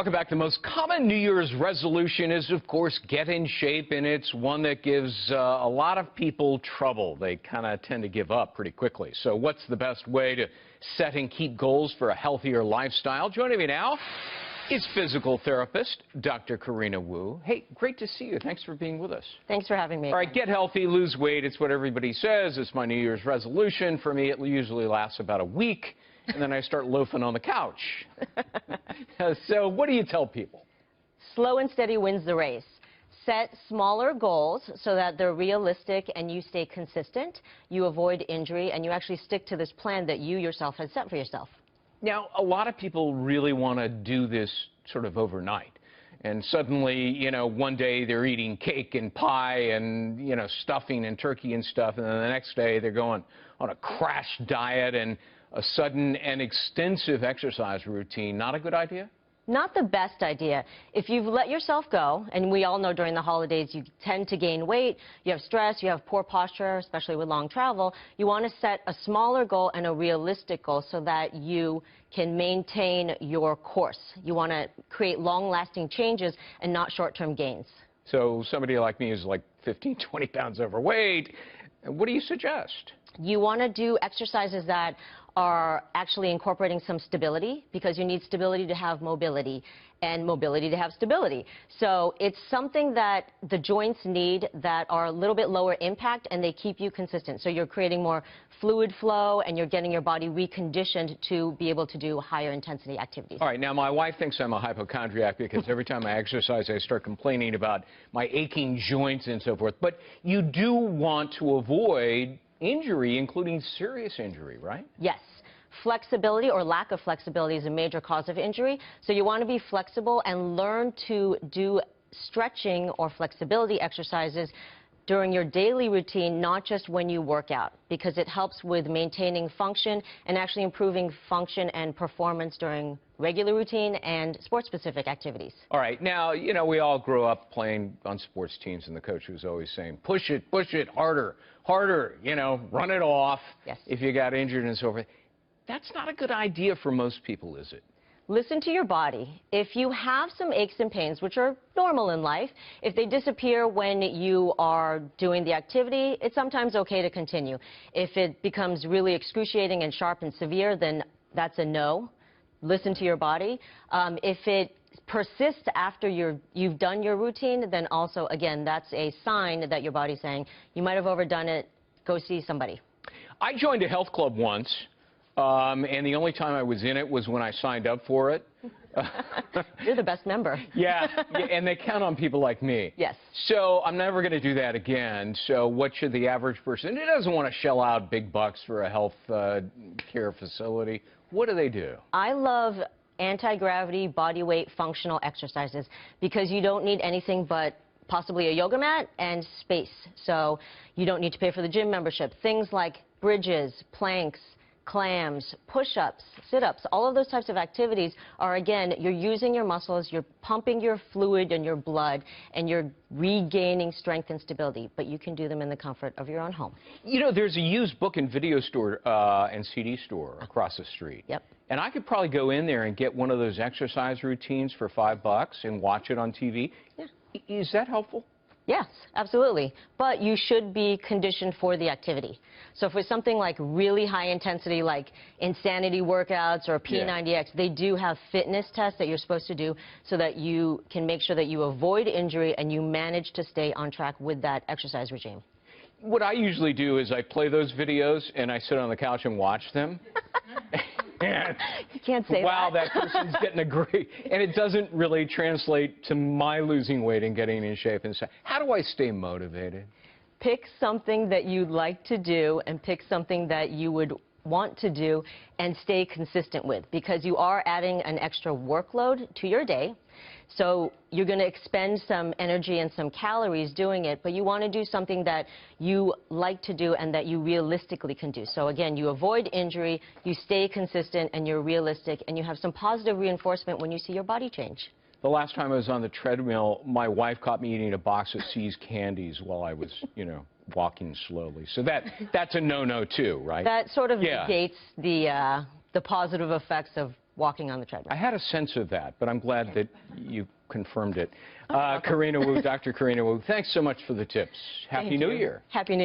Welcome back. The most common New Year's resolution is, of course, get in shape, and it's one that gives a lot of people trouble. They kind of tend to give up pretty quickly. So what's the best way to set and keep goals for a healthier lifestyle? Joining me now is physical therapist Dr. Karina Wu. Hey, great to see you. Thanks for being with us. Thanks for having me. All right, get healthy, lose weight. It's what everybody says. It's my New Year's resolution. For me, it usually lasts about a week, and then I start loafing on the couch. So what do you tell people? Slow and steady wins the race. Set smaller goals so that they're realistic and you stay consistent. You avoid injury, and you actually stick to this plan that you yourself have set for yourself. Now, a lot of people really want to do this sort of overnight. And suddenly, one day they're eating cake and pie and, stuffing and turkey and stuff. And then the next day they're going on a crash diet and a sudden and extensive exercise routine. Not a good idea? Not the best idea. If you've let yourself go, and we all know during the holidays you tend to gain weight, you have stress, you have poor posture, especially with long travel, you want to set a smaller goal and a realistic goal so that you can maintain your course. You want to create long-lasting changes and not short-term gains. So somebody like me is like 15, 20 pounds overweight. What do you suggest? You want to do exercises that are actually incorporating some stability, because you need stability to have mobility and mobility to have stability. So it's something that the joints need that are a little bit lower impact, and they keep you consistent. So you're creating more fluid flow and you're getting your body reconditioned to be able to do higher intensity activities. All right, now my wife thinks I'm a hypochondriac because every time I exercise I start complaining about my aching joints and so forth. But you do want to avoid injury, including serious injury, right? Yes. Flexibility or lack of flexibility is a major cause of injury. So you want to be flexible and learn to do stretching or flexibility exercises during your daily routine, not just when you work out, because it helps with maintaining function and actually improving function and performance during regular routine and sport-specific activities. All right. Now, we all grew up playing on sports teams, and the coach was always saying, push it, harder, harder, run it off. Yes. If you got injured and so forth. That's not a good idea for most people, is it? Listen to your body. If you have some aches and pains, which are normal in life, if they disappear when you are doing the activity, it's sometimes okay to continue. If it becomes really excruciating and sharp and severe, then that's a no. Listen to your body. If it persists after you've done your routine, then also, again, that's a sign that your body's saying, you might have overdone it, go see somebody. I joined a health club once. And the only time I was in it was when I signed up for it. You're the best member. Yeah, and they count on people like me. Yes. So I'm never going to do that again. So what should the average person, who doesn't want to shell out big bucks for a health care facility, what do they do? I love anti-gravity body weight functional exercises because you don't need anything but possibly a yoga mat and space. So you don't need to pay for the gym membership. Things like bridges, planks, clams, push-ups, sit-ups, all of those types of activities are, again, you're using your muscles, you're pumping your fluid and your blood, and you're regaining strength and stability, but you can do them in the comfort of your own home. There's a used book and video store and CD store across the street. Yep. And I could probably go in there and get one of those exercise routines for $5 and watch it on TV. Yeah. Is that helpful? Yes, absolutely. But you should be conditioned for the activity. So for something like really high intensity, like insanity workouts or P90X, they do have fitness tests that you're supposed to do so that you can make sure that you avoid injury and you manage to stay on track with that exercise regime. What I usually do is I play those videos and I sit on the couch and watch them. You can't say wow, that person's getting a great, and it doesn't really translate to my losing weight and getting in shape and stuff. How do I stay motivated? Pick something that you'd like to do and pick something that you would want to do and stay consistent with, because you are adding an extra workload to your day. So you're going to expend some energy and some calories doing it, but you want to do something that you like to do and that you realistically can do. So again, you avoid injury, you stay consistent, and you're realistic, and you have some positive reinforcement when you see your body change. The last time I was on the treadmill, my wife caught me eating a box of See's candies while I was, walking slowly. So that's a no-no too, right? That sort of negates the positive effects of walking on the treadmill. I had a sense of that, but I'm glad that you confirmed it. Karina Wu, Dr. Karina Wu, thanks so much for the tips. Happy New Year. Happy New Year.